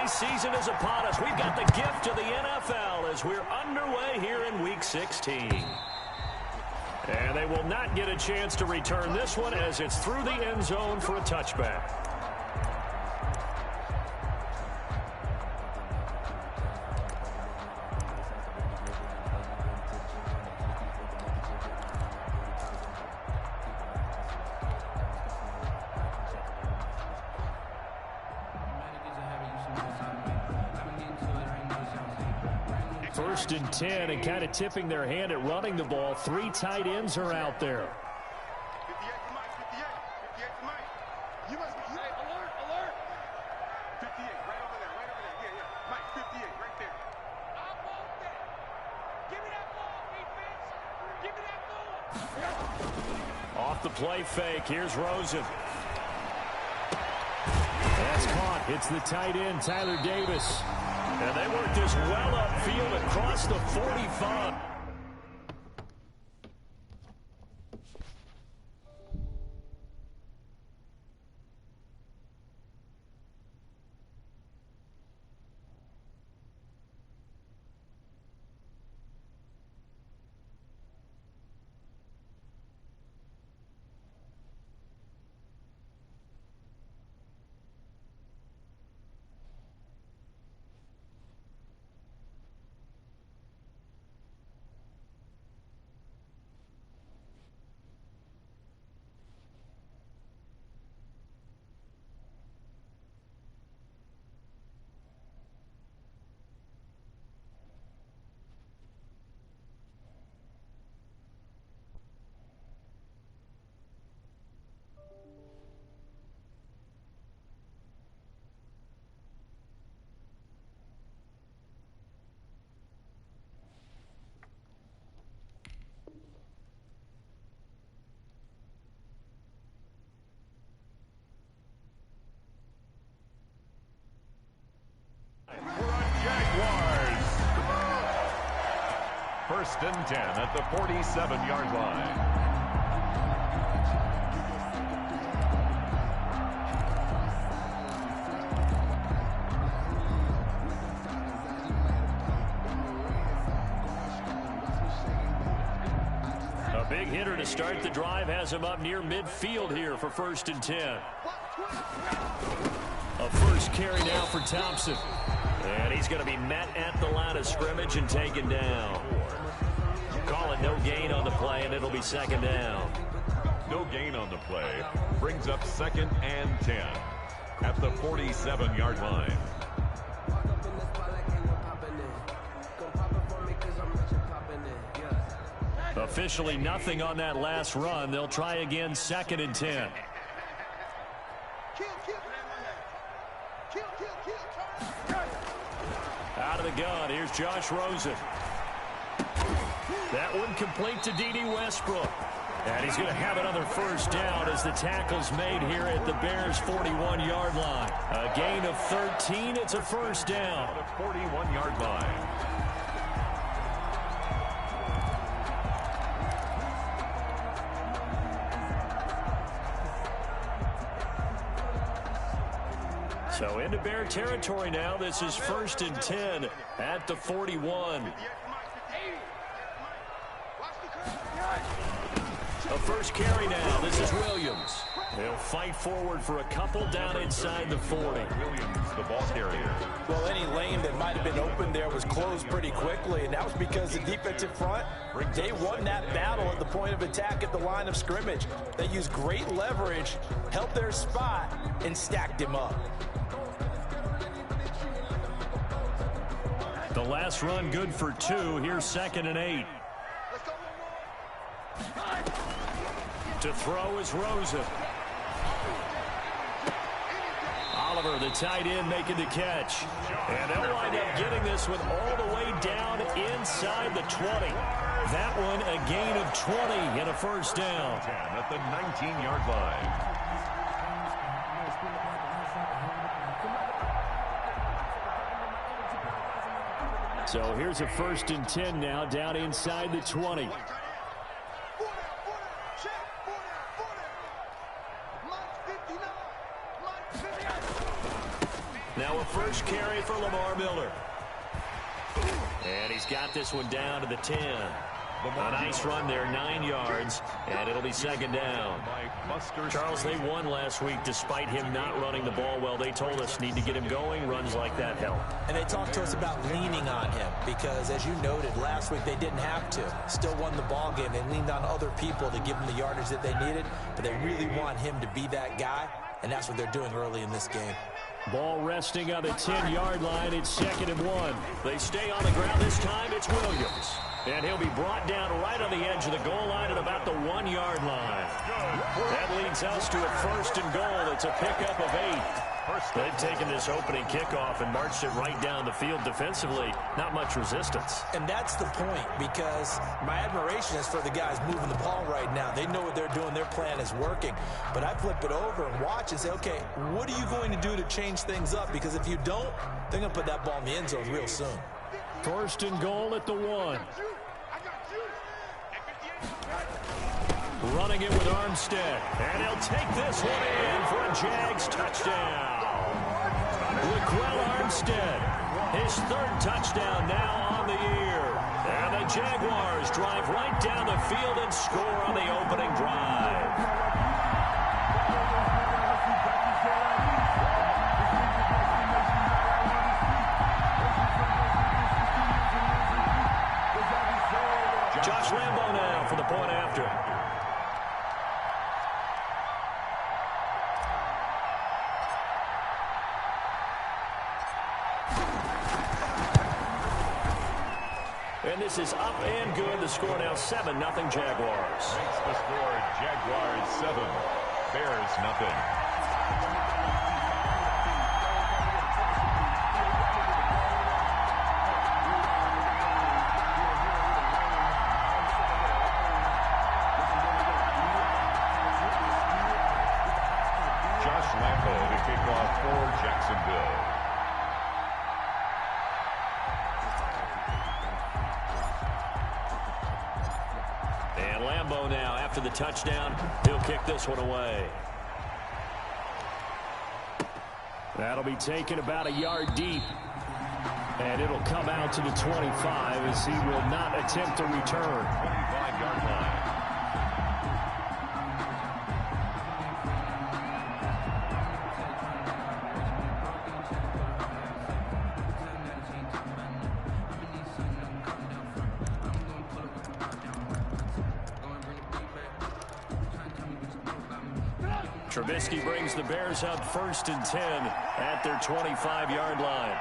holiday season is upon us. We've got the gift of the NFL as we're underway here in Week 16. And they will not get a chance to return this one as it's through the end zone for a touchback. First and 10, and kind of tipping their hand at running the ball. 3 tight ends are out there. 58 to Mike, 58 to Mike. You must be, hey, alert. 58, right over there. Yeah. Mike, 58, right there. I want that. Give me that ball, defense. Give me that ball. Off the play fake, here's Rosen. That's caught. It's the tight end, Tyler Davis. And they work this well upfield across the 45. First and 10 at the 47-yard line. A big hitter to start the drive has him up near midfield here for first and 10. A first carry now for Thompson. And he's going to be met at the line of scrimmage and taken down. Call it no gain on the play, and it'll be second down. No gain on the play. Brings up second and 10 at the 47-yard line. Officially nothing on that last run. They'll try again second and 10. Out of the gun, here's Josh Rosen. That one complete to D.D. Westbrook. And he's going to have another first down as the tackle's made here at the Bears' 41-yard line. A gain of 13, it's a first down. At the 41-yard line. So into Bear territory now. This is first and 10 at the 41. A first carry now. This is Williams. They'll fight forward for a couple down inside the 40. Williams, the ball carrier. Well, any lane that might have been open there was closed pretty quickly, and that was because the defensive front, they won that battle at the point of attack at the line of scrimmage. They used great leverage, held their spot, and stacked him up. The last run good for 2. Here's second and 8. To throw is Rosen. Oliver, the tight end, making the catch. And they'll wind up getting this one all the way down inside the 20. That one a gain of 20 and a first down. 10 at the 19-yard line. So here's a first and 10 now down inside the 20. Now a first carry for Lamar Miller. And he's got this one down to the 10. A nice run there, 9 yards, and it'll be second down. Charles, they won last week despite him not running the ball well. They told us need to get him going. Runs like that help. And they talked to us about leaning on him because, as you noted, last week they didn't have to. Still won the ball game. They leaned on other people to give them the yardage that they needed, but they really want him to be that guy, and that's what they're doing early in this game. Ball resting on the 10-yard line. It's 2nd and 1. They stay on the ground this time. It's Williams. And he'll be brought down right on the edge of the goal line at about the 1-yard line. That leads us to a 1st and goal. It's a pickup of 8. They've taken this opening kickoff and marched it right down the field defensively. Not much resistance. And that's the point, because my admiration is for the guys moving the ball right now. They know what they're doing. Their plan is working. But I flip it over and watch and say, okay, what are you going to do to change things up? Because if you don't, they're going to put that ball in the end zone real soon. 1st and goal at the 1. Running it with Armstead. And he'll take this one in for a Jags touchdown. Laquell Armstead, his 3rd touchdown now on the year. And the Jaguars drive right down the field and score on the opening drive. Josh Lambo now for the point after. And this is up and good. The score now 7-0 Jaguars. Makes the score Jaguars 7, Bears nothing. Josh Lambo to kick off for Jacksonville. And Lambo now, after the touchdown, he'll kick this one away. That'll be taken about a yard deep. And it'll come out to the 25 as he will not attempt to return. 25-yard line. Trubisky brings the Bears up 1st and 10 at their 25-yard line.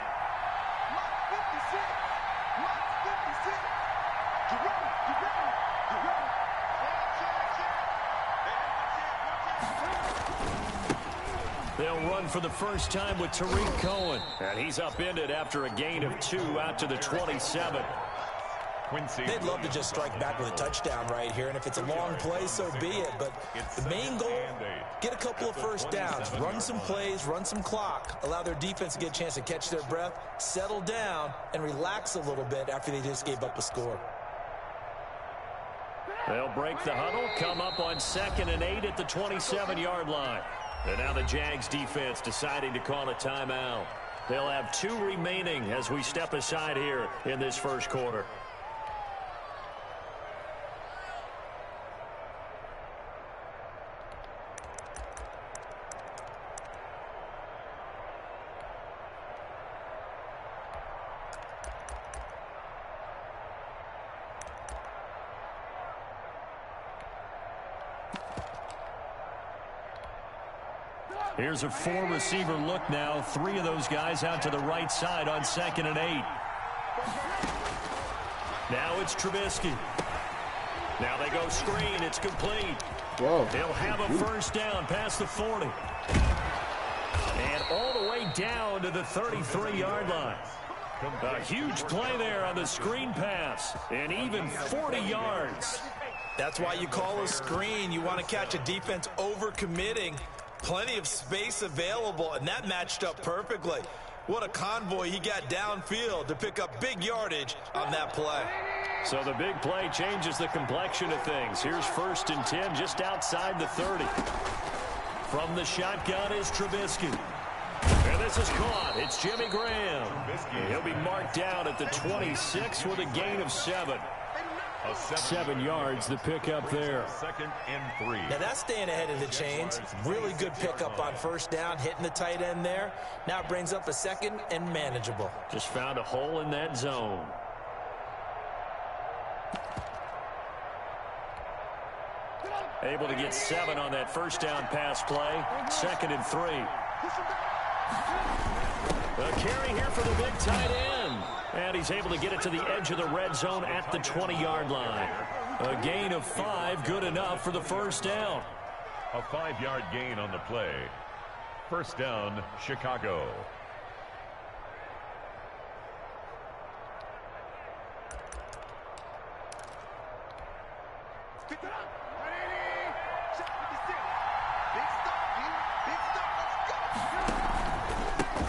They'll run for the first time with Tariq Cohen. And he's upended after a gain of 2 out to the 27. They'd love to just strike back with a touchdown right here, and if it's a long play, so be it. But the main goal, get a couple of first downs, run some plays, run some clock, allow their defense to get a chance to catch their breath, settle down, and relax a little bit after they just gave up a score. They'll break the huddle, come up on 2nd and 8 at the 27-yard line. And now the Jags defense deciding to call a timeout. They'll have 2 remaining as we step aside here in this first quarter. Here's a 4-receiver look now. 3 of those guys out to the right side on 2nd and 8. Now it's Trubisky. Now they go screen. It's complete. Whoa. They'll have a first down past the 40. And all the way down to the 33-yard line. A huge play there on the screen pass. And even 40 yards. That's why you call a screen. You want to catch a defense overcommitting. Plenty of space available, and that matched up perfectly. What a convoy he got downfield to pick up big yardage on that play. So the big play changes the complexion of things. Here's 1st and 10 just outside the 30. From the shotgun is Trubisky. And This is caught. It's Jimmy Graham. He'll be marked down at the 26 with a gain of 7. 7 yards the pickup there. 2nd and 3. Now that's staying ahead of the chains. Really good pickup on first down, hitting the tight end there. Now it brings up a 2nd and manageable. Just found a hole in that zone. Able to get 7 on that first down pass play. 2nd and 3. A carry here for the big tight end. And he's able to get it to the edge of the red zone at the 20-yard line. A gain of 5, good enough for the first down. A 5-yard gain on the play. First down, Chicago.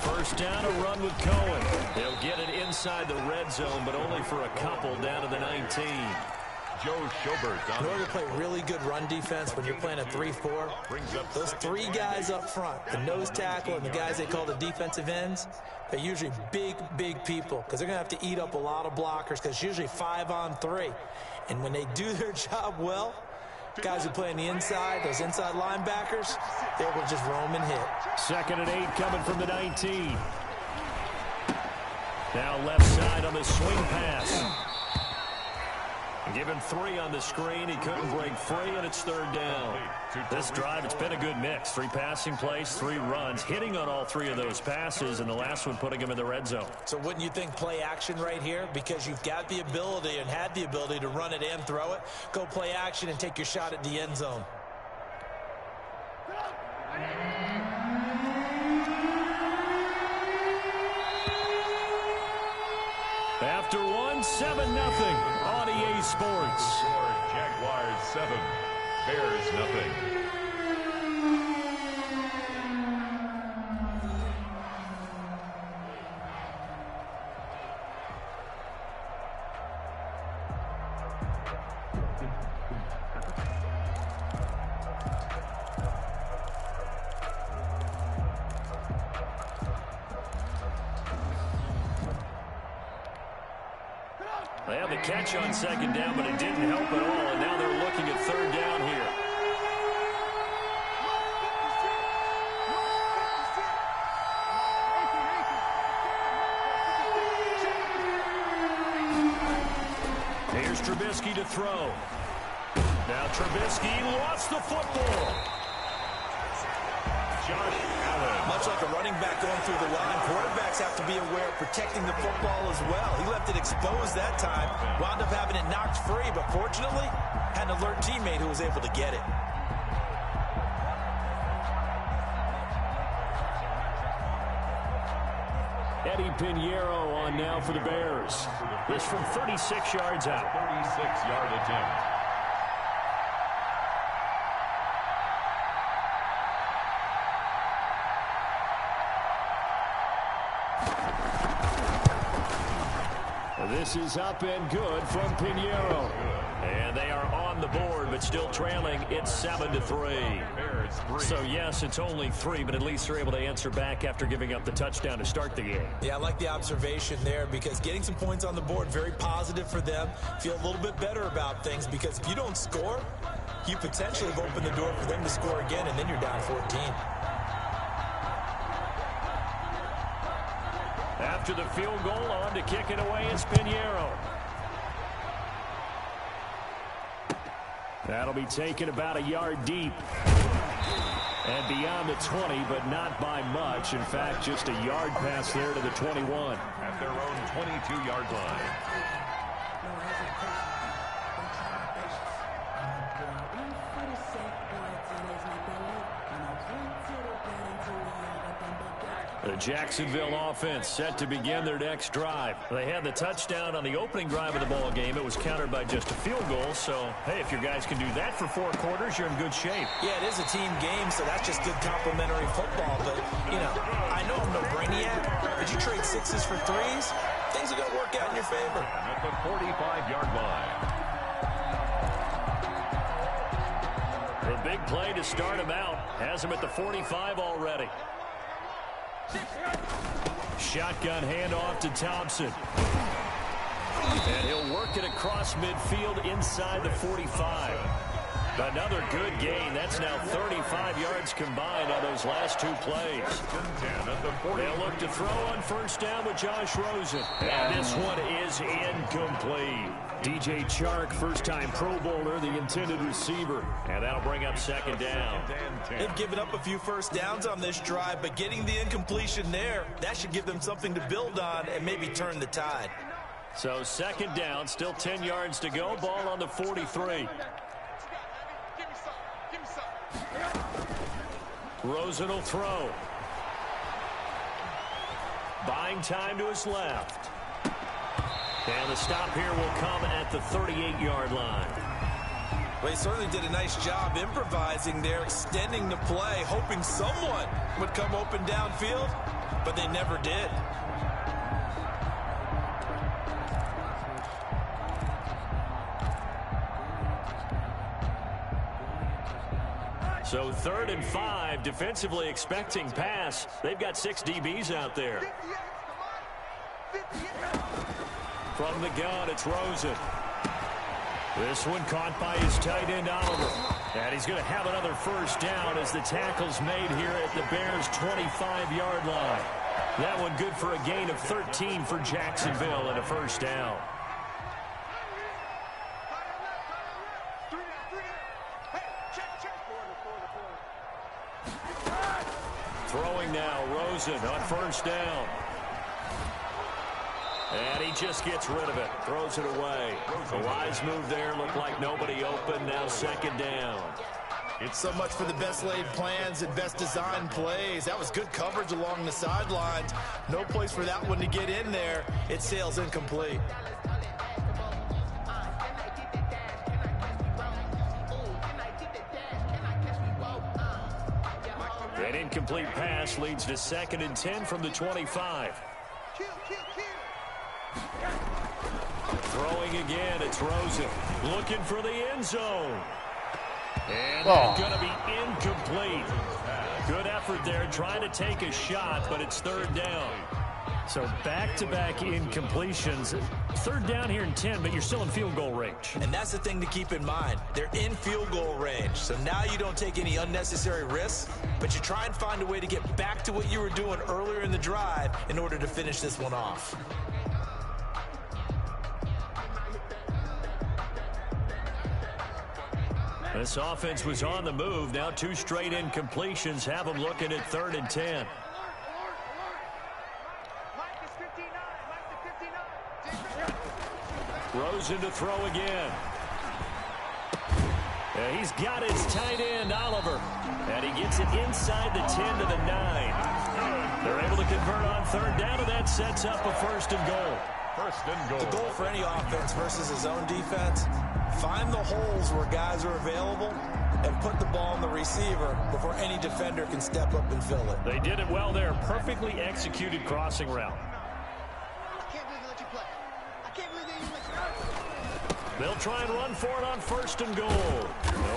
First down, a run with Cohen. They'll get it inside the red zone, but only for a couple down to the 19. Joe Schobert. In order to play really good run defense when you're playing a 3-4, those 3 guys up front, the nose tackle and the guys they call the defensive ends, they're usually big people because they're going to have to eat up a lot of blockers because it's usually 5 on 3. And when they do their job well, guys who play on the inside, those inside linebackers, they will just roam and hit. 2nd and 8 coming from the 19. Now left side on the swing pass. Given 3 on the screen, he couldn't break free, and it's 3rd down. This drive, it's been a good mix. 3 passing plays, 3 runs, hitting on all 3 of those passes, and the last one putting him in the red zone. So wouldn't you think play action right here? Because you've got the ability and had the ability to run it and throw it. Go play action and take your shot at the end zone. After 1, 7-0 on EA Sports. Jaguars 7, Bears nothing. They had the catch on 2nd down, but it didn't help at all, and now they're looking at 3rd down here. Here's Trubisky to throw. Now Trubisky lost the football. Josh Allen. Much like a running back going through the line, quarterbacks have to be aware of protecting the football as well. He left it exposed that time, wound up having it knocked free, but fortunately, had an alert teammate who was able to get it. Eddie Pinheiro on now for the Bears. This from 36 yards out. 36-yard attempt. This is up and good from Pinheiro. And they are on the board, but still trailing. It's 7-3. So, yes, it's only 3, but at least they're able to answer back after giving up the touchdown to start the game. Yeah, I like the observation there because getting some points on the board, very positive for them. Feel a little bit better about things because if you don't score, you potentially have opened the door for them to score again, and then you're down 14. After the field goal, on to kick it away, it's Pinheiro. That'll be taken about a yard deep. And beyond the 20, but not by much. In fact, just a yard pass there to the 21. At their own 22-yard line. The Jacksonville offense set to begin their next drive. They had the touchdown on the opening drive of the ball game. It was countered by just a field goal. So, hey, if your guys can do that for 4 quarters, you're in good shape. Yeah, it is a team game, so that's just good complementary football. But, you know, I know I'm no brainiac, but you trade 6s for 3s, things are going to work out in your favor. At the 45-yard line. The big play to start him out has him at the 45 already. Shotgun handoff to Thompson. And he'll work it across midfield inside the 45. Another good gain. That's now 35 yards combined on those last two plays. They'll look to throw on first down with Josh Rosen. And this one is incomplete. DJ Chark, first-time Pro Bowler, the intended receiver. And that'll bring up second down. They've given up a few first downs on this drive, but getting the incompletion there, that should give them something to build on and maybe turn the tide. So second down, still 10 yards to go. Ball on the 43. Rosen will throw. Buying time to his left. And the stop here will come at the 38-yard line. Well, he certainly did a nice job improvising there, extending the play, hoping someone would come open downfield, but they never did. So 3rd and 5, defensively expecting pass. They've got 6 DBs out there. From the gun, it's Rosen. This one caught by his tight end, Oliver. And he's going to have another first down as the tackle's made here at the Bears' 25-yard line. That one good for a gain of 13 for Jacksonville and a first down. Throwing now, Rosen on first down. And he just gets rid of it, throws it away. A wise move there, looked like nobody open, now second down. It's so much for the best laid plans and best designed plays. That was good coverage along the sidelines. No place for that one to get in there. It sails incomplete. An incomplete pass leads to 2nd and 10 from the 25. Throwing again, it's Rosen. Looking for the end zone. And it's going to be incomplete. Good effort there, trying to take a shot, but it's 3rd down. So back-to-back incompletions. 3rd down here in 10, but you're still in field goal range. And that's the thing to keep in mind. They're in field goal range. So now you don't take any unnecessary risks, but you try and find a way to get back to what you were doing earlier in the drive in order to finish this one off. This offense was on the move. Now 2 straight incompletions have them looking at 3rd and 10. Rosen to throw again. And he's got his tight end, Oliver. And he gets it inside the 10 to the 9. They're able to convert on 3rd down, and that sets up a 1st and goal. 1st and goal. The goal for any offense versus his own defense, find the holes where guys are available and put the ball on the receiver before any defender can step up and fill it. They did it well there. Perfectly executed crossing route. They'll try and run for it on 1st and goal.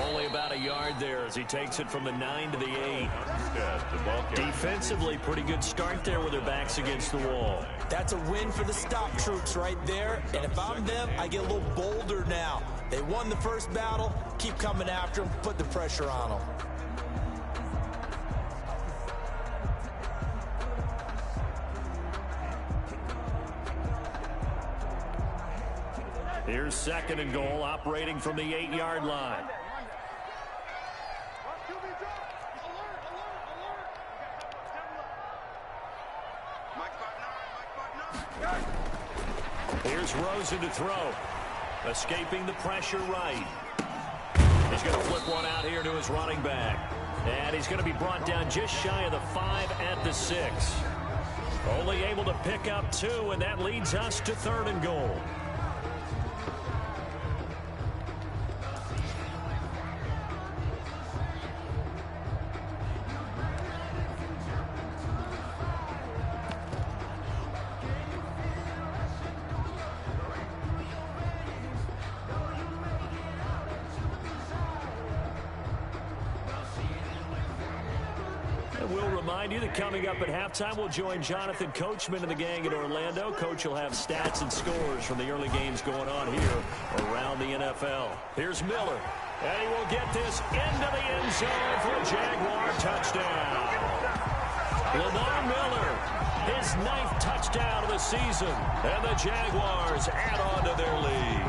Only about a yard there as he takes it from the 9 to the 8. Defensively, pretty good start there with their backs against the wall. That's a win for the stop troops right there. And if I'm them, I get a little bolder now. They won the first battle. Keep coming after them. Put the pressure on them. Here's 2nd and goal, operating from the 8-yard line. Here's Rosen to throw. Escaping the pressure right. He's going to flip one out here to his running back. And he's going to be brought down just shy of the 5 at the 6. Only able to pick up 2, and that leads us to 3rd and goal. And we'll remind you that coming up at halftime, we'll join Jonathan Coachman and the gang in Orlando. Coach will have stats and scores from the early games going on here around the NFL. Here's Miller. And he will get this into the end zone for a Jaguar touchdown. Lamar Miller, his 9th touchdown of the season. And the Jaguars add on to their lead.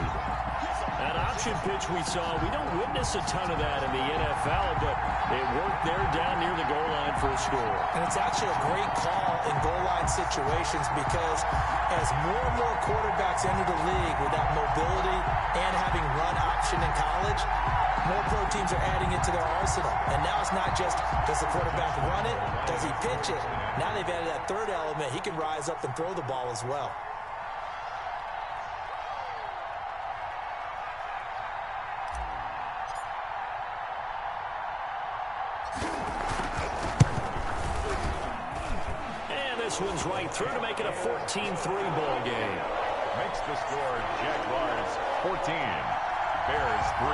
That option pitch we saw, we don't witness a ton of that in the NFL, but it worked there down near the goal line for a score. And it's actually a great call in goal line situations because as more and more quarterbacks enter the league with that mobility and having run option in college, more pro teams are adding it to their arsenal. And now it's not just, does the quarterback run it? Does he pitch it? Now they've added that third element. He can rise up and throw the ball as well. This one's right through to make it a 14-3 ball game. Makes the score Jaguars 14, Bears 3.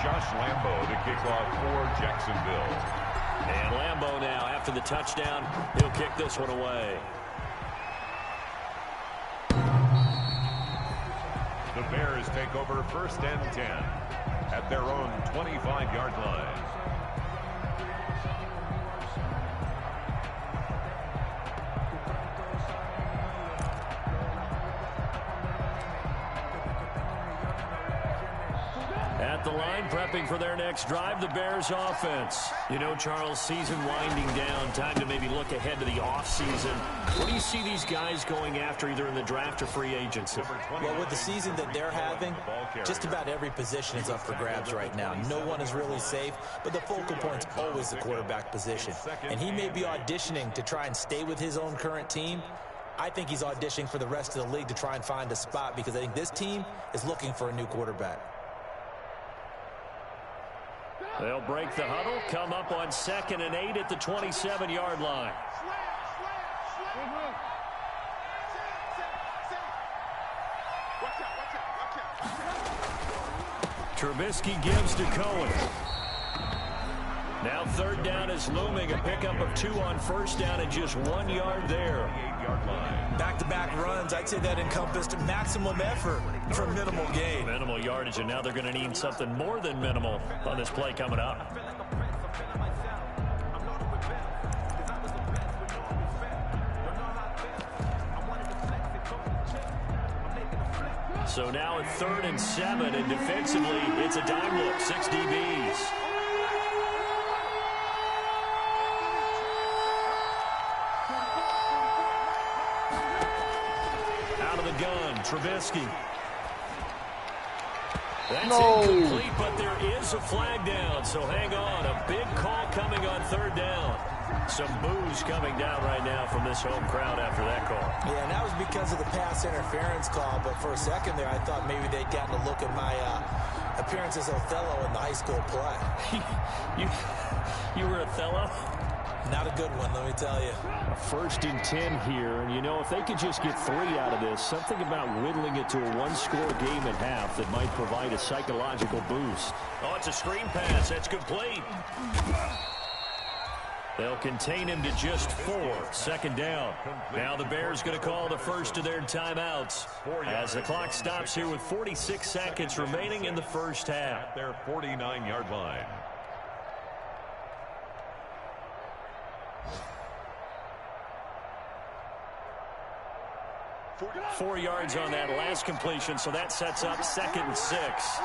Josh Lambo to kick off for Jacksonville. And Lambo now, after the touchdown, he'll kick this one away. The Bears take over 1st and 10 at their own 25-yard line. At the line, prepping for their next drive, the Bears offense. You know, Charles, season winding down, time to maybe look ahead to the offseason. What do you see these guys going after either in the draft or free agency? Well, with the season that they're having, just about every position is up for grabs right now. No one is really safe, but the focal point's always the quarterback position. And he may be auditioning to try and stay with his own current team. I think he's auditioning for the rest of the league to try and find a spot because I think this team is looking for a new quarterback. They'll break the huddle, come up on 2nd and 8 at the 27-yard line. Trubisky gives to Cohen. Now 3rd down is looming, a pickup of 2 on 1st down and just 1 yard there. Back-to-back runs, I'd say that encompassed maximum effort for minimal gain. Minimal yardage, and now they're going to need something more than minimal on this play coming up. So now at 3rd and 7, and defensively, it's a dime look, 6 DBs. Gun, Trubisky. That's incomplete, but there is a flag down, so hang on. A big call coming on 3rd down. Some boos coming down right now from this home crowd after that call. Yeah, and that was because of the pass interference call, but for a second there I thought maybe they'd gotten a look at my appearance as Othello in the high school play. You were Othello? Not a good one, let me tell you. A 1st and 10 here, and you know, if they could just get 3 out of this, something about whittling it to a 1-score game at half that might provide a psychological boost. Oh, it's a screen pass. That's complete. They'll contain him to just 4. 2nd down. Now the Bears going to call the first of their timeouts as the clock stops here with 46 seconds remaining in the first half. At their 49-yard line. 4 yards on that last completion, so that sets up 2nd and 6.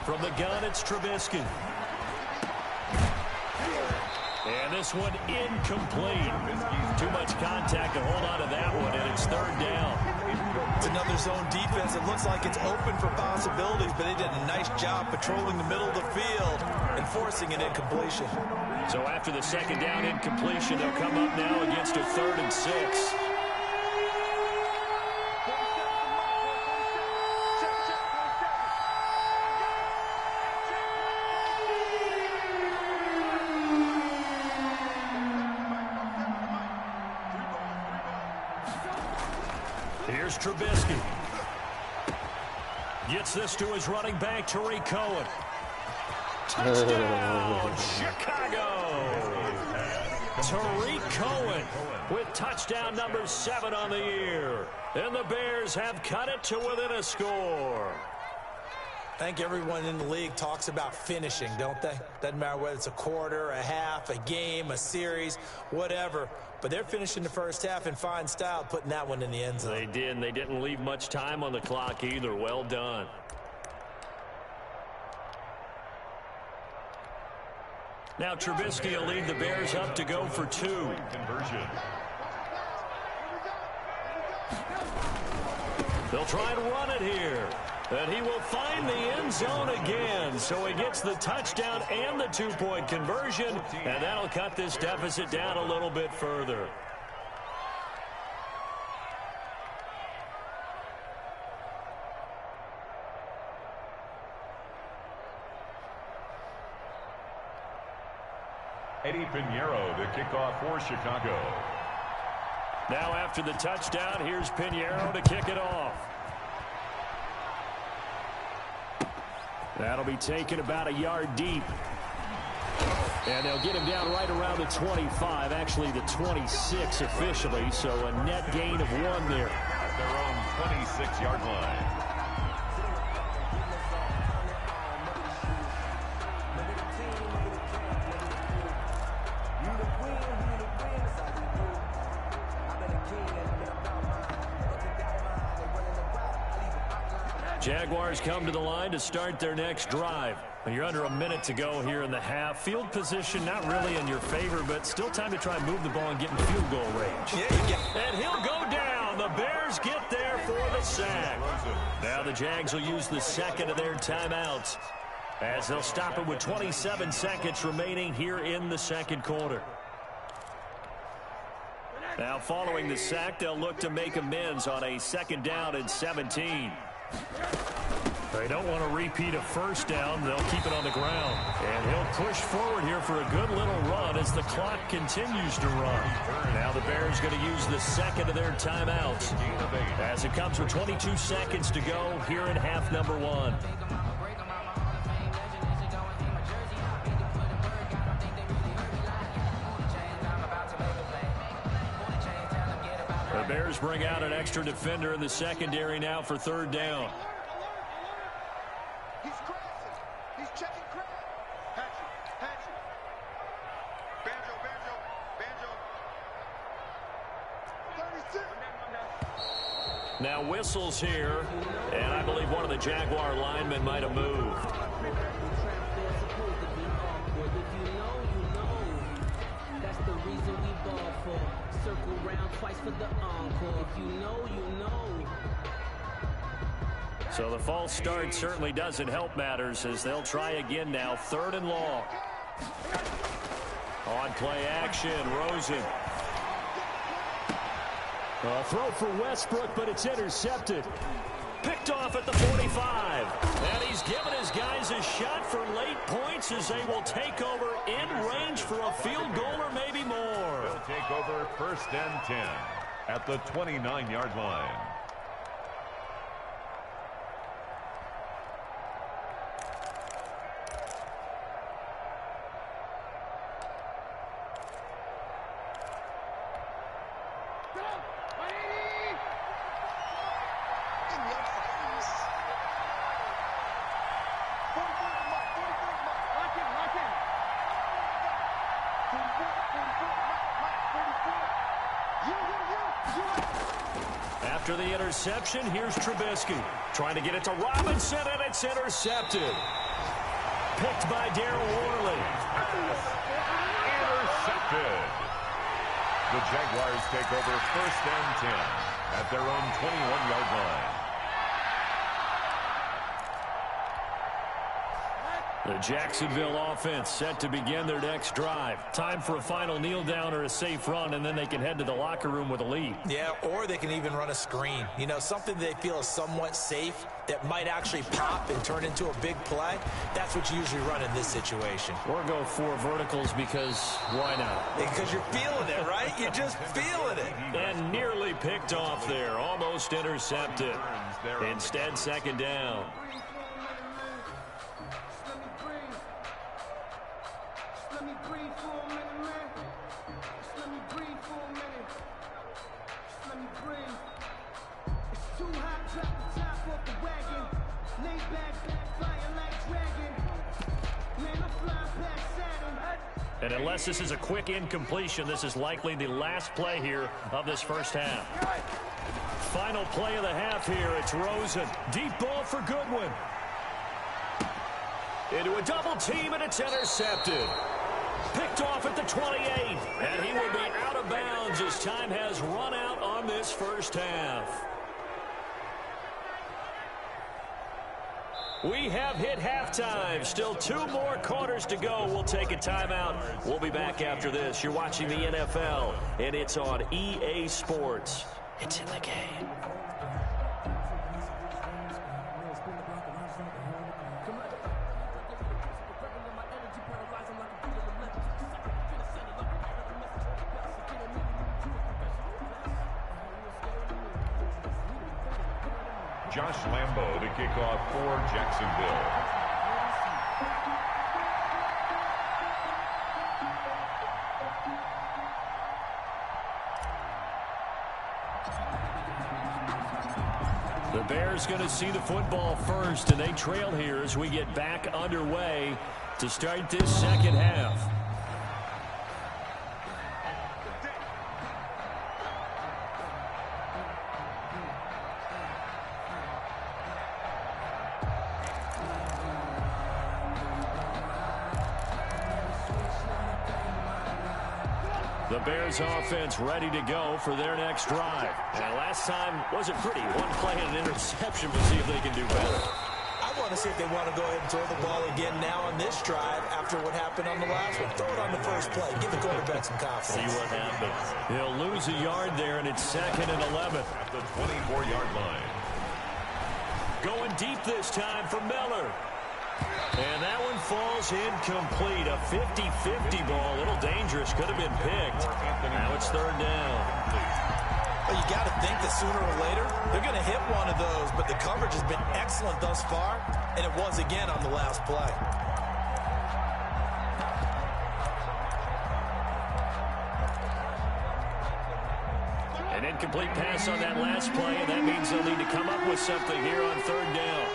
From the gun, it's Trubisky. And this one incomplete. Too much contact to hold on to that one, and it's 3rd down. It's another zone defense. It looks like it's open for possibilities, but they did a nice job patrolling the middle of the field and forcing an incompletion. So after the 2nd down incompletion, they'll come up now against a 3rd and 6. Here's Trubisky. Gets this to his running back, Tariq Cohen. Touchdown, Chicago. Tariq Cohen with touchdown number 7 on the year. And the Bears have cut it to within a score. I think everyone in the league talks about finishing, don't they? Doesn't matter whether it's a quarter, a half, a game, a series, whatever. But they're finishing the first half in fine style, putting that one in the end zone. They did, and they didn't leave much time on the clock either. Well done. Now Trubisky will lead the Bears up to go for 2. Conversion. They'll try and run it here. And he will find the end zone again. So he gets the touchdown and the 2-point conversion. And that'll cut this deficit down a little bit further. Eddie Pinheiro to kick off for Chicago. Now after the touchdown, here's Pinheiro to kick it off. That'll be taken about a yard deep. And they'll get him down right around the 25, actually the 26 officially, so a net gain of 1 there. At their own 26-yard line. Jaguars come to the line to start their next drive. And you're under a minute to go here in the half. Field position not really in your favor, but still time to try and move the ball and get in field goal range. And he'll go down. The Bears get there for the sack. Now the Jags will use the second of their timeouts as they'll stop it with 27 seconds remaining here in the second quarter. Now following the sack, they'll look to make amends on a 2nd down and 17. They don't want to repeat a first down. They'll keep it on the ground. And he'll push forward here for a good little run as the clock continues to run. Now the Bears going to use the second of their timeouts as it comes with 22 seconds to go here in half number 1. The Bears bring out an extra defender in the secondary now for 3rd down. He's crossing. He's checking crap. Hatchet. Banjo. 36. Now whistles here, and I believe one of the Jaguar linemen might have moved. That's the reason we ball for. Circle round twice for the encore. If you know, you know. So the false start certainly doesn't help matters as they'll try again now. 3rd and long. On play action, Rosen. A throw for Westbrook, but it's intercepted. Picked off at the 45. And he's given his guys a shot for late points as they will take over in range for a field goal or maybe more. They'll take over 1st and 10 at the 29-yard line. After the interception, here's Trubisky. Trying to get it to Robinson, and it's intercepted. Picked by Darryl Worley. Intercepted. The Jaguars take over 1st and 10 at their own 21-yard line. The Jacksonville offense set to begin their next drive. Time for a final kneel down or a safe run, and then they can head to the locker room with a lead. Yeah, or they can even run a screen. You know, something they feel is somewhat safe that might actually pop and turn into a big play. That's what you usually run in this situation. Or go 4 verticals because why not? Because you're feeling it, right? You're just feeling it. And nearly picked off there. Almost intercepted. Instead, second down. And unless this is a quick incompletion, this is likely the last play here of this first half. Final play of the half here. It's Rosen. Deep ball for Goodwin. Into a double team, and it's intercepted. Picked off at the 28. And he will be out of bounds as time has run out on this first half. We have hit halftime. Still 2 more quarters to go. We'll take a timeout. We'll be back after this. You're watching the NFL, and it's on EA Sports. It's in the game. Josh Lambo to kick off for Jacksonville. The Bears going to see the football first, and they trail here as we get back underway to start this second half. The Bears offense ready to go for their next drive. And last time wasn't pretty. 1 play and an interception. We'll see if they can do better. I want to see if they want to go ahead and throw the ball again now on this drive after what happened on the last one. Throw it on the first play. Give the quarterback some confidence. See what happens. He'll lose a yard there, and it's 2nd and 11. At the 24-yard line. Going deep this time for Miller. And that one falls incomplete. A 50-50 ball. A little dangerous. Could have been picked. Now it's 3rd down. Well, you got to think that sooner or later they're going to hit one of those. But the coverage has been excellent thus far. And it was again on the last play. An incomplete pass on that last play. And that means they'll need to come up with something here on 3rd down.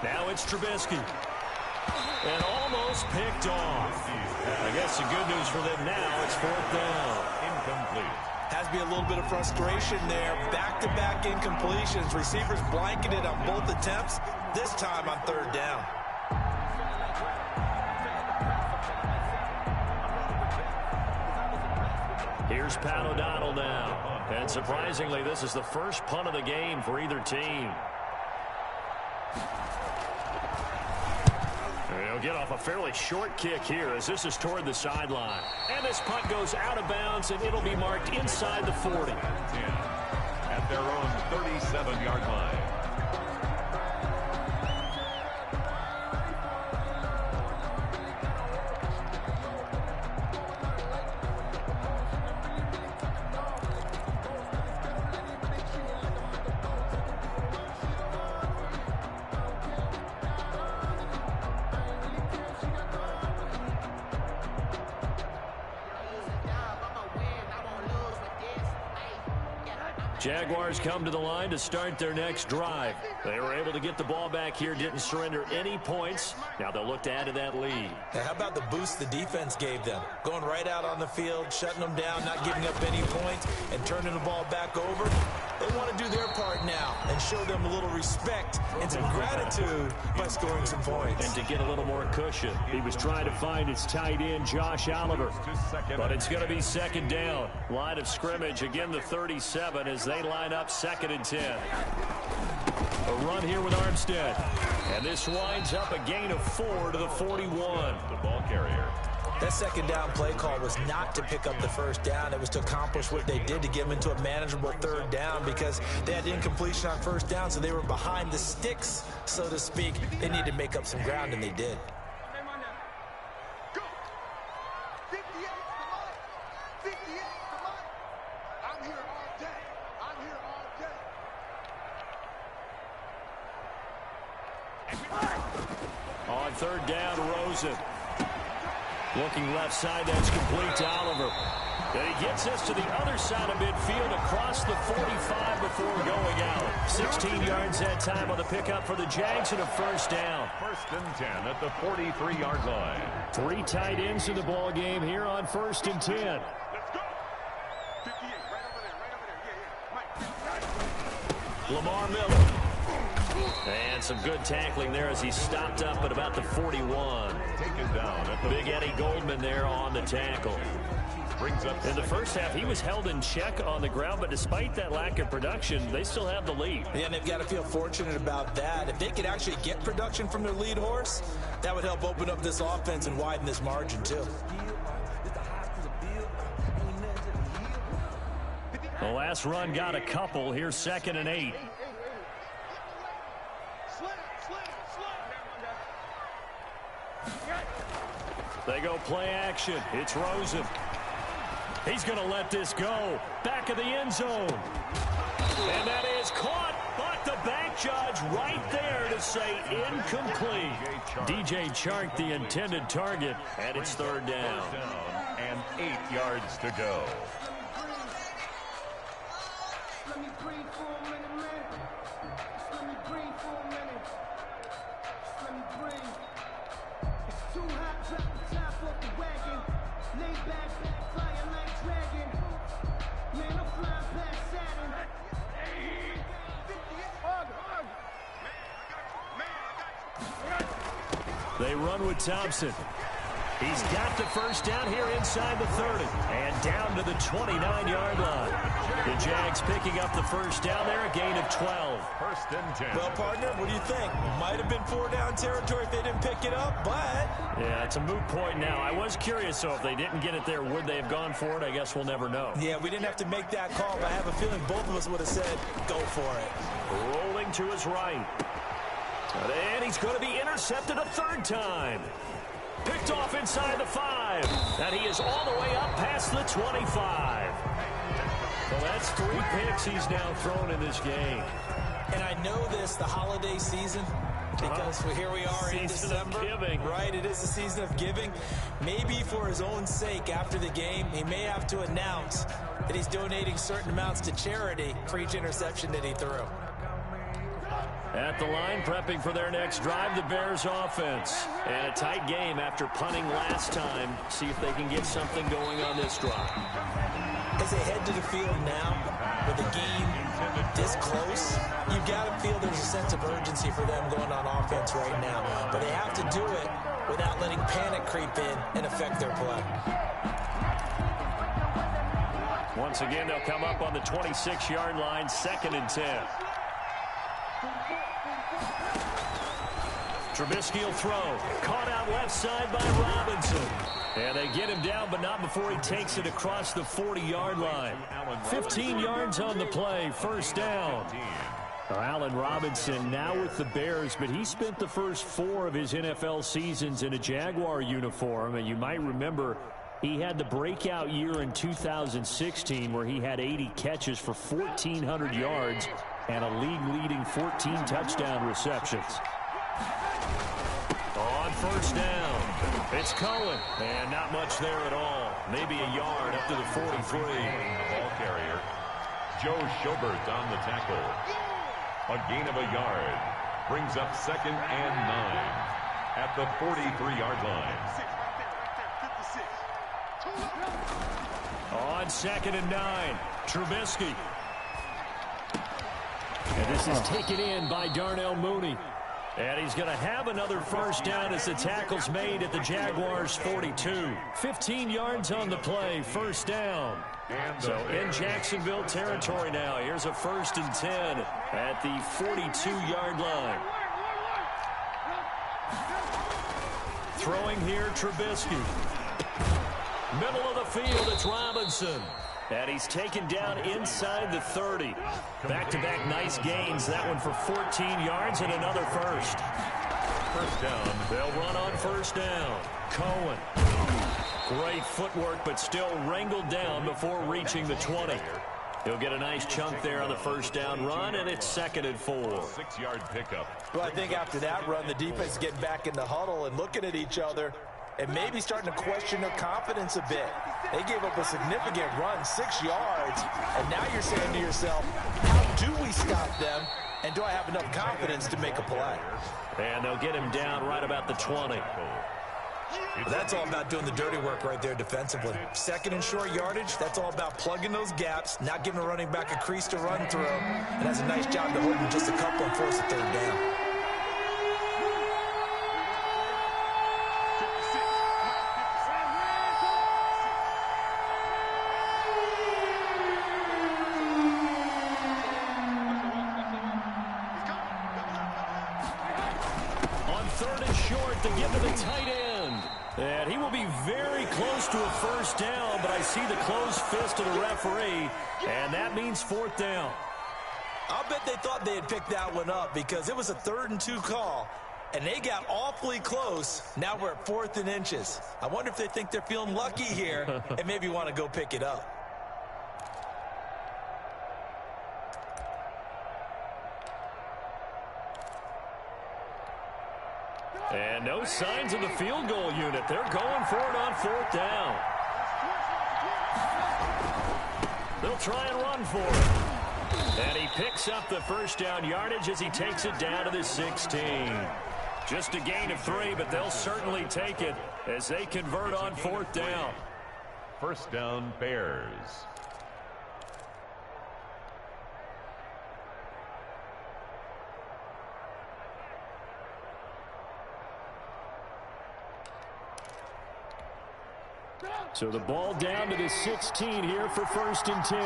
Now it's Trubisky. And almost picked off. I guess the good news for them now, it's 4th down. Incomplete. Has to be a little bit of frustration there. Back-to-back incompletions. Receivers blanketed on both attempts. This time on 3rd down. Here's Pat O'Donnell now. And surprisingly, this is the first punt of the game for either team. He'll get off a fairly short kick here as this is toward the sideline. And this punt goes out of bounds, and it'll be marked inside the 40. 10 at their own 37-yard line. Jaguars come to the line to start their next drive. They were able to get the ball back here, didn't surrender any points. Now they'll look to add to that lead. Now, how about the boost the defense gave them? Going right out on the field, shutting them down, not giving up any points, and turning the ball back over. They want to do their part now and show them a little respect and some gratitude by scoring some points. And to get a little more cushion, he was trying to find his tight end, Josh Oliver. But it's going to be second down. Line of scrimmage, again the 37 as they line up 2nd and 10. A run here with Armstead. And this winds up a gain of 4 to the 41. The ball carrier. That second down play call was not to pick up the first down. It was to accomplish what they did to get them into a manageable 3rd down because they had incompletion on 1st down, so they were behind the sticks, so to speak. They needed to make up some ground, and they did. Go. 58, come on. 58, come on. I'm here all day. I'm here all day. On 3rd down, Rosen. Looking left side, that's complete to Oliver. And he gets us to the other side of midfield across the 45 before going out. 16 yards that time on the pickup for the Jags and a 1st down. 1st and 10 at the 43-yard line. 3 tight ends in the ball game here on 1st and 10. Let's go. 58, right over there. Yeah, yeah. Mike. Lamar Miller. And some good tackling there as he stopped up at about the 41. Taken down at the Big Eddie Goldman there on the tackle. brings up In the first half, he was held in check on the ground, but despite that lack of production, they still have the lead. Yeah, and they've got to feel fortunate about that. If they could actually get production from their lead horse, that would help open up this offense and widen this margin, too. The last run got a couple. Here's 2nd and 8. They go play action. It's Rosen. He's going to let this go. Back of the end zone. And that is caught. But the back judge right there to say incomplete. DJ Chark, the intended target, and it's 3rd down. And 8 yards to go. Let me breathe for a minute, man. Just let me breathe for a minute. Just let me breathe. It's too hot, drop the top off the wagon. Lay back, flying like dragon. Man, I'm flying past Saturn. They run with Thompson. He's got the 1st down here inside the 30 and down to the 29-yard line. The Jags picking up the 1st down there, a gain of 12. 1st and 10. Well, partner, what do you think? Might have been 4-down territory if they didn't pick it up, but... Yeah, it's a moot point now. I was curious, so if they didn't get it there, would they have gone for it? I guess we'll never know. Yeah, we didn't have to make that call, but I have a feeling both of us would have said, go for it. Rolling to his right. And he's going to be intercepted a 3rd time. Picked off inside the 5. And he is all the way up past the 25. Well, that's 3 picks he's now thrown in this game. And I know this, the holiday season, because here we are in December. Season of giving. Right, it is the season of giving. Maybe for his own sake after the game, he may have to announce that he's donating certain amounts to charity for each interception that he threw. At the line, prepping for their next drive, the Bears offense. And a tight game after punting last time. See if they can get something going on this drive. As they head to the field now, with the game this close, you've got to feel there's a sense of urgency for them going on offense right now. But they have to do it without letting panic creep in and affect their play. Once again, they'll come up on the 26-yard line, 2nd and 10. Trubisky will throw. Caught out left side by Robinson. And they get him down, but not before he takes it across the 40-yard line. 15 yards on the play, 1st down. Allen Robinson now with the Bears, but he spent the first 4 of his NFL seasons in a Jaguar uniform. And you might remember he had the breakout year in 2016 where he had 80 catches for 1,400 yards and a league-leading 14 touchdown receptions. On 1st down, it's Cohen, and not much there at all. Maybe a yard up to the 43. Ball carrier. Joe Schobert on the tackle. A gain of a yard. Brings up 2nd and 9 at the 43-yard line. On 2nd and 9, Trubisky. And this is taken in by Darnell Mooney. And he's going to have another first down as the tackle's made at the Jaguars' 42. 15 yards on the play, first down. So in Jacksonville territory now. Here's a 1st and 10 at the 42-yard line. Throwing here, Trubisky. Middle of the field, it's Robinson. And he's taken down inside the 30. Back-to-back nice gains. That one for 14 yards and another first. First down. They'll run on first down. Cohen. Great footwork, but still wrangled down before reaching the 20. He'll get a nice chunk there on the first down run, and it's 2nd and 4. 6-yard pickup. Well, I think after that run, the defense is getting back in the huddle and looking at each other and maybe starting to question their confidence a bit. They gave up a significant run, 6 yards, and now you're saying to yourself, how do we stop them, and do I have enough confidence to make a play? And they'll get him down right about the 20. Well, that's all about doing the dirty work right there defensively. 2nd and short yardage, that's all about plugging those gaps, not giving a running back a crease to run through, and has a nice job to hold him just a couple and force a 3rd down. On 3rd and short, they give to the tight end. And he will be very close to a first down, but I see the closed fist of the referee, and that means 4th down. I'll bet they thought they had picked that one up because it was a 3rd and 2 call, and they got awfully close. Now we're at 4th and inches. I wonder if they think they're feeling lucky here and maybe want to go pick it up. And no signs of the field goal unit. They're going for it on 4th down. They'll try and run for it. And he picks up the first down yardage as he takes it down to the 16. Just a gain of 3, but they'll certainly take it as they convert on 4th down. First down, Bears. So the ball down to the 16 here for 1st and 10.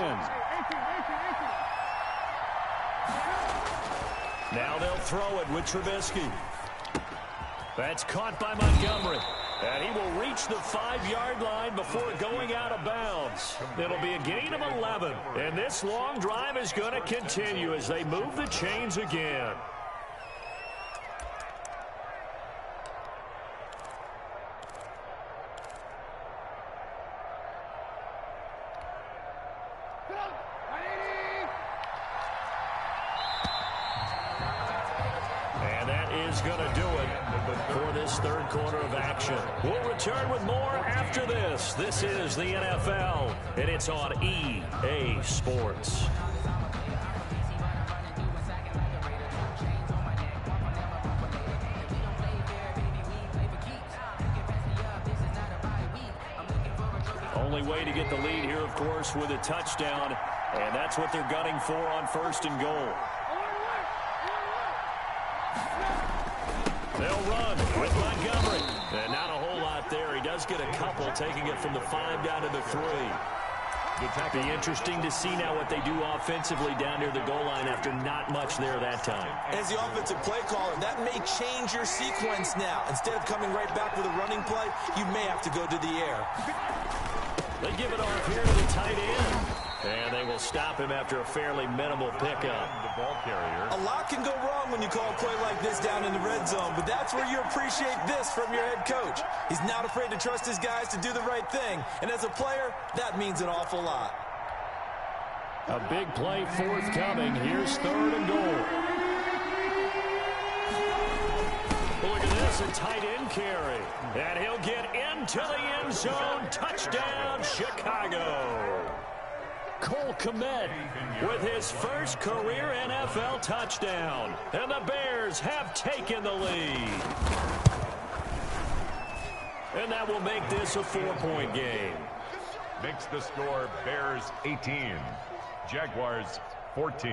Now they'll throw it with Trubisky. That's caught by Montgomery. And he will reach the 5-yard line before going out of bounds. It'll be a gain of 11. And this long drive is going to continue as they move the chains again. Going to do it for this 3rd quarter of action. We'll return with more after this. This is the NFL, and it's on EA Sports. Only way to get the lead here, of course, with a touchdown, and that's what they're gunning for on 1st and goal. They'll run with Montgomery. And not a whole lot there. He does get a couple, taking it from the 5 down to the 3. It'll be interesting to see now what they do offensively down near the goal line after not much there that time. As the offensive play caller, that may change your sequence now. Instead of coming right back with a running play, you may have to go to the air. They give it off here to the tight end. And they will stop him after a fairly minimal pickup. The ball carrier. A lot can go wrong when you call a play like this down in the red zone, but that's where you appreciate this from your head coach. He's not afraid to trust his guys to do the right thing, and as a player, that means an awful lot. A big play forthcoming. Here's 3rd and goal. Look at this, a tight end carry. And he'll get into the end zone. Touchdown, Chicago. Cole Kmet with his first career NFL touchdown. And the Bears have taken the lead. And that will make this a 4-point game. Makes the score Bears 18, Jaguars 14.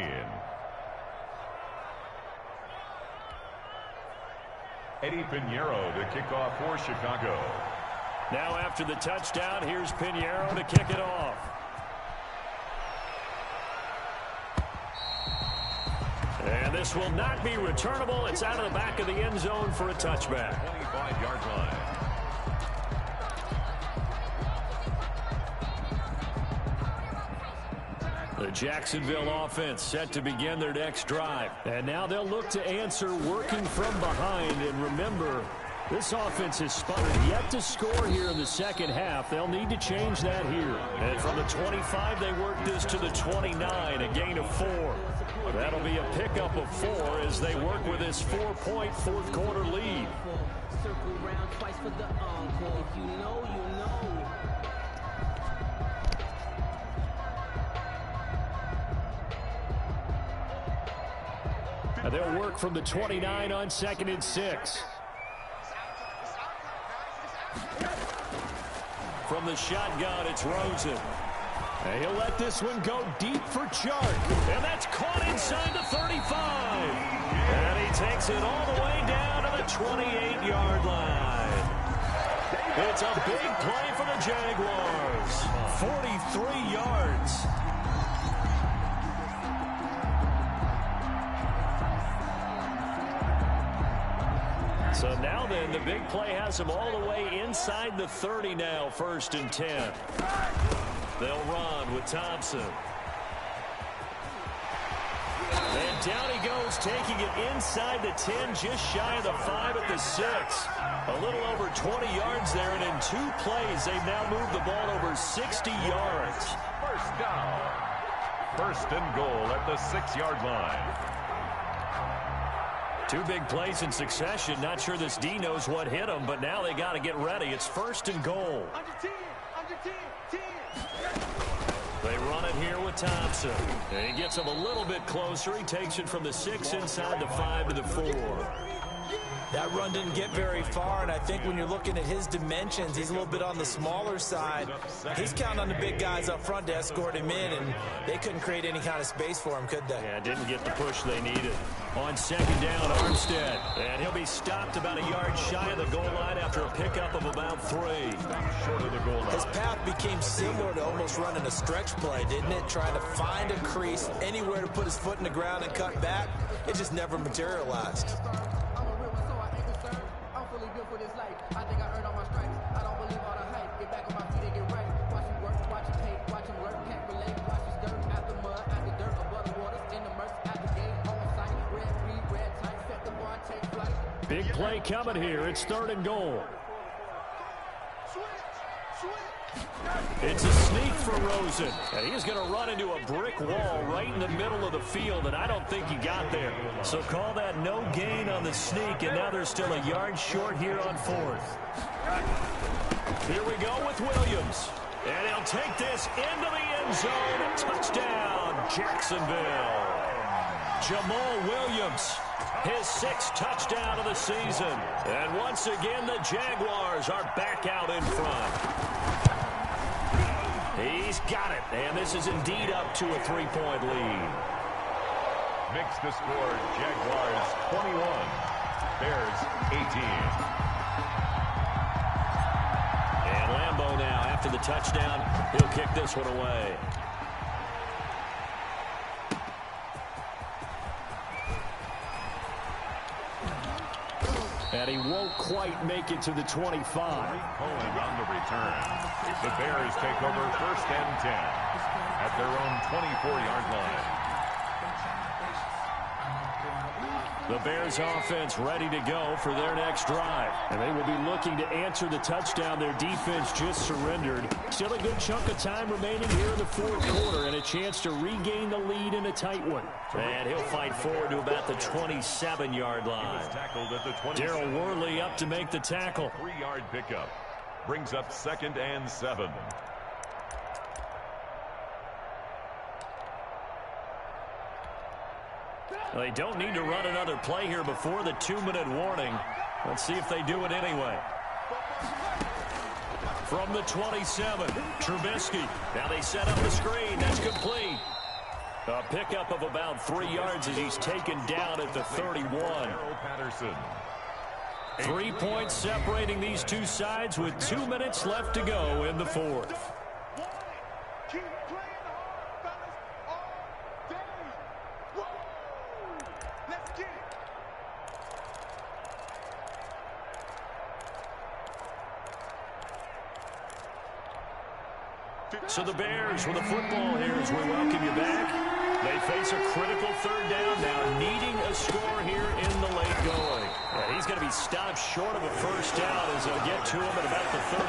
Eddie Pinheiro to kick off for Chicago. Now after the touchdown, here's Pinheiro to kick it off. And this will not be returnable. It's out of the back of the end zone for a touchback. 25-yard line. The Jacksonville offense set to begin their next drive. And now they'll look to answer working from behind. And remember, this offense has sputtered yet to score here in the second half. They'll need to change that here. And from the 25, they work this to the 29, a gain of 4. That'll be a pickup of 4 as they work with this 4-point fourth-quarter lead. Circle round twice for the encore. If you know, you know. And they'll work from the 29 on 2nd and 6. From the shotgun, it's Rosen. And he'll let this one go deep for Chark. And that's caught inside the 35. And he takes it all the way down to the 28-yard line. It's a big play for the Jaguars. 43 yards. So now then, the big play has them all the way inside the 30 now, 1st and 10. They'll run with Thompson. And down he goes, taking it inside the 10, just shy of the 5 at the 6. A little over 20 yards there, and in 2 plays, they've now moved the ball over 60 yards. First down. 1st and goal at the 6-yard line. 2 big plays in succession. Not sure this D knows what hit him, but now they got to get ready. It's 1st and goal. Under 10, 10. They run it here with Thompson. And he gets him a little bit closer. He takes it from the 6 inside the 5 to the 4. That run didn't get very far, and I think when you're looking at his dimensions, he's a little bit on the smaller side. He's counting on the big guys up front to escort him in, and they couldn't create any kind of space for him, could they? Yeah, didn't get the push they needed. On 2nd down, Armstead. And he'll be stopped about a yard shy of the goal line after a pickup of about 3. Short of the goal line. His path became similar to almost running a stretch play, didn't it? Trying to find a crease, anywhere to put his foot in the ground and cut back. It just never materialized. I think I earned all my stripes. I don't believe all the hype. Get back on my feet and get right. Watch him work, watch him hate, watch him work, can't relate. Watch his dirt out the mud, out the dirt, above the waters, in the mercy, out the gate, on sight. Red free, red tight, set the bar, take flight. Big play coming here. It's 3rd and goal. It's a sneak for Rosen. And he's going to run into a brick wall right in the middle of the field, and I don't think he got there. So call that no gain on the sneak, and now they're still a yard short here on 4th. Here we go with Williams. And he'll take this into the end zone. Touchdown, Jacksonville. Jamal Williams, his 6th touchdown of the season. And once again, the Jaguars are back out in front. He's got it, and this is indeed up to a 3-point lead. Makes the score Jaguars 21, Bears 18. And Lambeau now, after the touchdown, he'll kick this one away. And he won't quite make it to the 25. Cohen on the return. The Bears take over 1st and 10 at their own 24-yard line. The Bears offense ready to go for their next drive. And they will be looking to answer the touchdown their defense just surrendered. Still a good chunk of time remaining here in the 4th quarter and a chance to regain the lead in a tight one. And he'll fight forward to about the 27-yard line. Darryl Worley up to make the tackle. 3-yard pickup. Brings up 2nd and 7. They don't need to run another play here before the 2-minute warning. Let's see if they do it anyway. From the 27, Trubisky. Now they set up the screen. That's complete. A pickup of about 3 yards as he's taken down at the 31. 3 points separating these two sides with 2 minutes left to go in the fourth. Keep playing hard, fellas, all day. Woo! Let's get it. So the Bears with the football here as we welcome you back. They face a critical third down now, needing a score here in the late going. Yeah, he's going to be stopped short of a first down as they'll get to him at about the 33.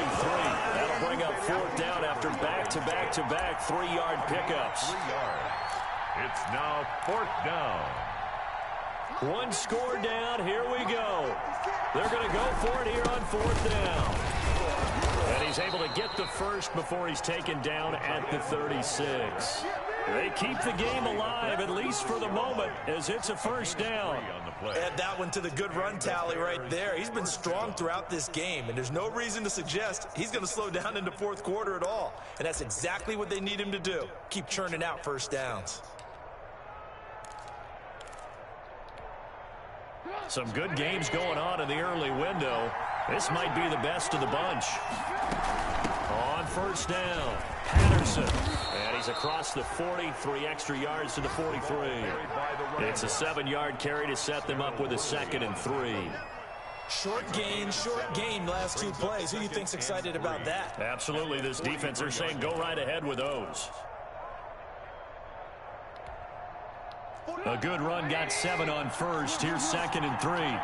That'll bring up fourth down after back-to-back-to-back 3-yard pickups. 3 yards. It's now fourth down. One score down. Here we go. They're going to go for it here on fourth down. And he's able to get the first before he's taken down at the 36. They keep the game alive, at least for the moment, as it's a first down. Add that one to the good run tally right there. He's been strong throughout this game, and there's no reason to suggest he's going to slow down into fourth quarter at all. And that's exactly what they need him to do. Keep churning out first downs. Some good games going on in the early window. This might be the best of the bunch. On first down, Patterson. And he's across the 40, 3 extra yards to the 43. It's a 7-yard carry to set them up with a 2nd and 3. Short gain last 2 plays. Who do you think's excited about that? Absolutely. This defense, they're saying go right ahead with those. A good run, got 7 on first. Here's 2nd and 3.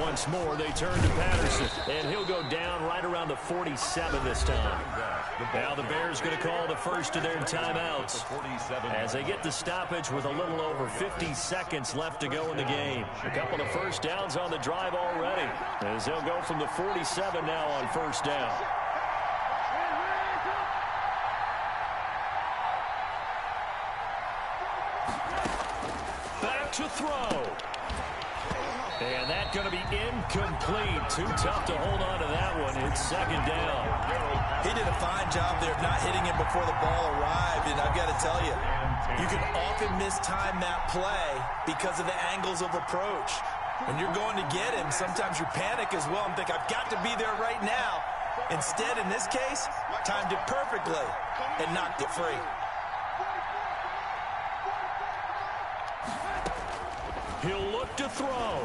Once more, they turn to Patterson, and he'll go down right around the 47 this time. Now the Bears going to call the first of their timeouts as they get the stoppage with a little over 50 seconds left to go in the game. A couple of first downs on the drive already, as they'll go from the 47 now on first down. Back to throw. And that's going to be incomplete. Too tough to hold on to that one. It's 2nd down. He did a fine job there of not hitting him before the ball arrived. And I've got to tell you, you can often mistime that play because of the angles of approach. When you're going to get him, sometimes you panic as well and think, I've got to be there right now. Instead, in this case, timed it perfectly and knocked it free. He'll look to throw.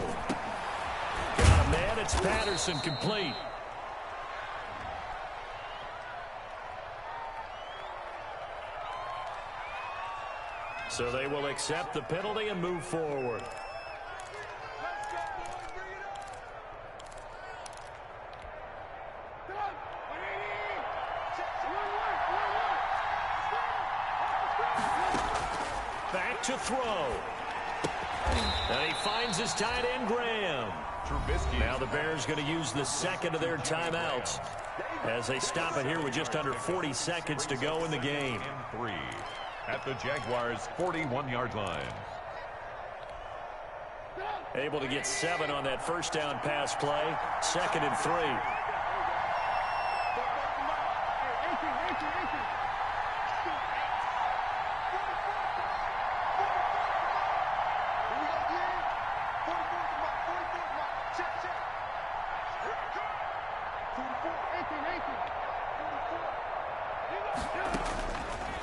Got a man, it's Patterson, complete. So they will accept the penalty and move forward. Back to throw. And he finds his tight end, Graham. Trubisky. Now the Bears going to use the 2nd of their timeouts as they stop it here with just under 40 seconds to go in the game. 3 at the Jaguars' 41-yard line. Able to get 7 on that first down pass play. 2nd and 3.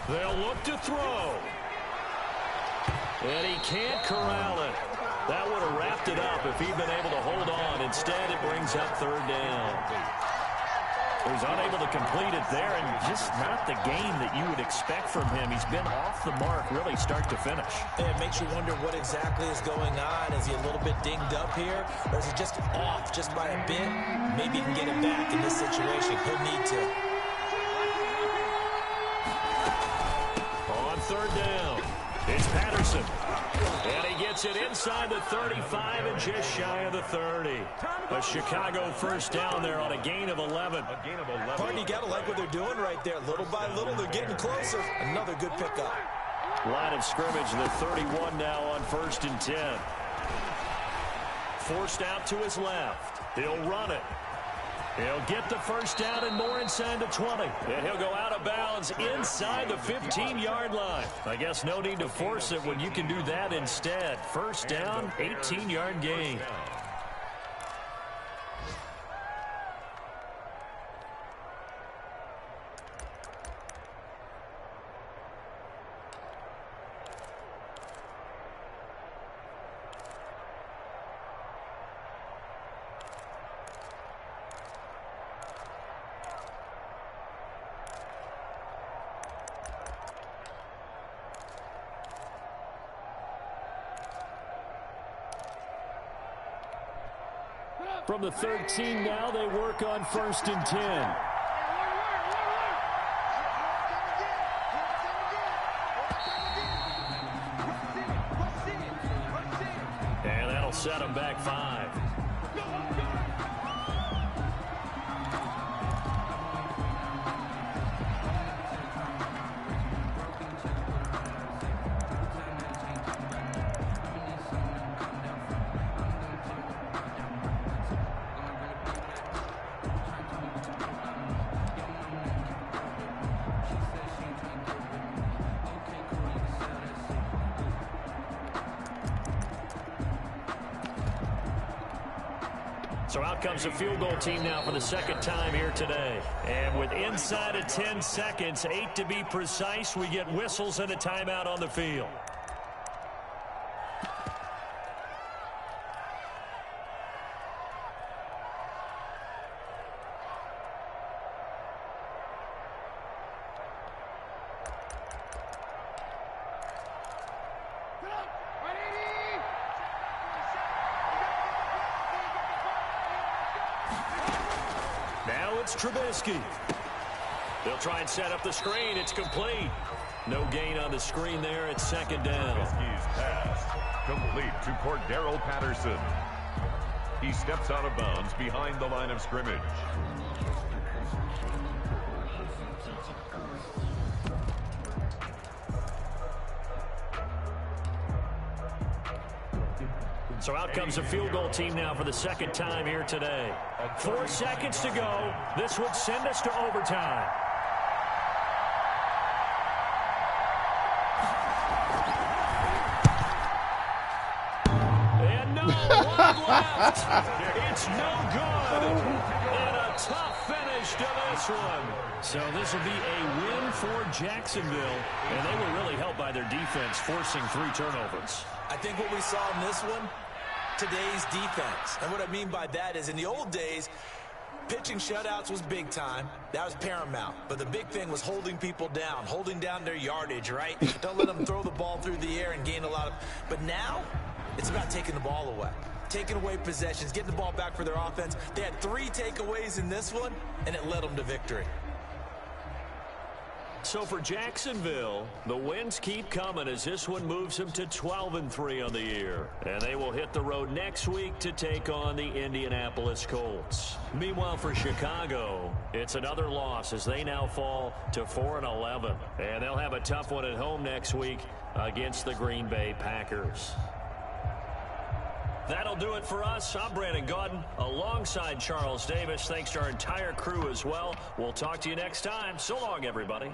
They'll look to throw. And he can't corral it. That would have wrapped it up if he'd been able to hold on. Instead, it brings up 3rd down. He was unable to complete it there, and just not the game that you would expect from him. He's been off the mark, really, start to finish. And it makes you wonder what exactly is going on. Is he a little bit dinged up here, or is he just off just by a bit? Maybe he can get it back in this situation. He'll need to. On 3rd down, It's Patterson. And he gets it inside the 35 and just shy of the 30. A Chicago first down there on a gain of 11. Pardon, you got to like what they're doing right there. Little by little, they're getting closer. Another good pickup. Line of scrimmage, the 31 now on 1st and 10. Forced out to his left. He'll run it. He'll get the first down and more inside the 20. And he'll go out of bounds inside the 15-yard line. I guess no need to force it when you can do that instead. First down, 18-yard gain. From the 13 now, they work on 1st and 10. And that'll set them back 5. So out comes the field goal team now for the second time here today. And with inside of 10 seconds, 8 to be precise, we get whistles and a timeout on the field. Trubisky. They'll try and set up the screen. It's complete. No gain on the screen there. It's second down. Trubisky's pass complete to Cordero Patterson. He steps out of bounds behind the line of scrimmage. So out comes the field goal team now for the second time here today. 4 seconds to go. This would send us to overtime. And no one left. It's no good. And a tough finish to this one. So this will be a win for Jacksonville. And they were really helped by their defense forcing 3 turnovers. I think what we saw in this one, today's defense. And what I mean by that is in the old days, pitching shutouts was big time. That was paramount. But the big thing was holding people down, holding down their yardage, right? Don't let them throw the ball through the air and gain a lot of... But now, it's about taking the ball away. Taking away possessions, getting the ball back for their offense. They had 3 takeaways in this one, and it led them to victory. So for Jacksonville, the wins keep coming as this one moves them to 12-3 on the year. And they will hit the road next week to take on the Indianapolis Colts. Meanwhile, for Chicago, it's another loss as they now fall to 4-11. And they'll have a tough one at home next week against the Green Bay Packers. That'll do it for us. I'm Brandon Gaudin alongside Charles Davis. Thanks to our entire crew as well. We'll talk to you next time. So long, everybody.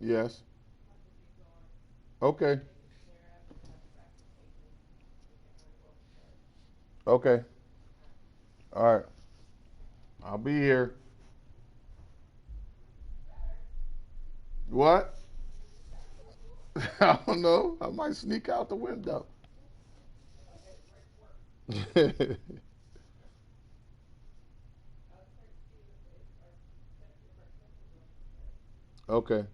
Yes. Okay. Okay. All right. I'll be here. What? I don't know. I might sneak out the window. Okay.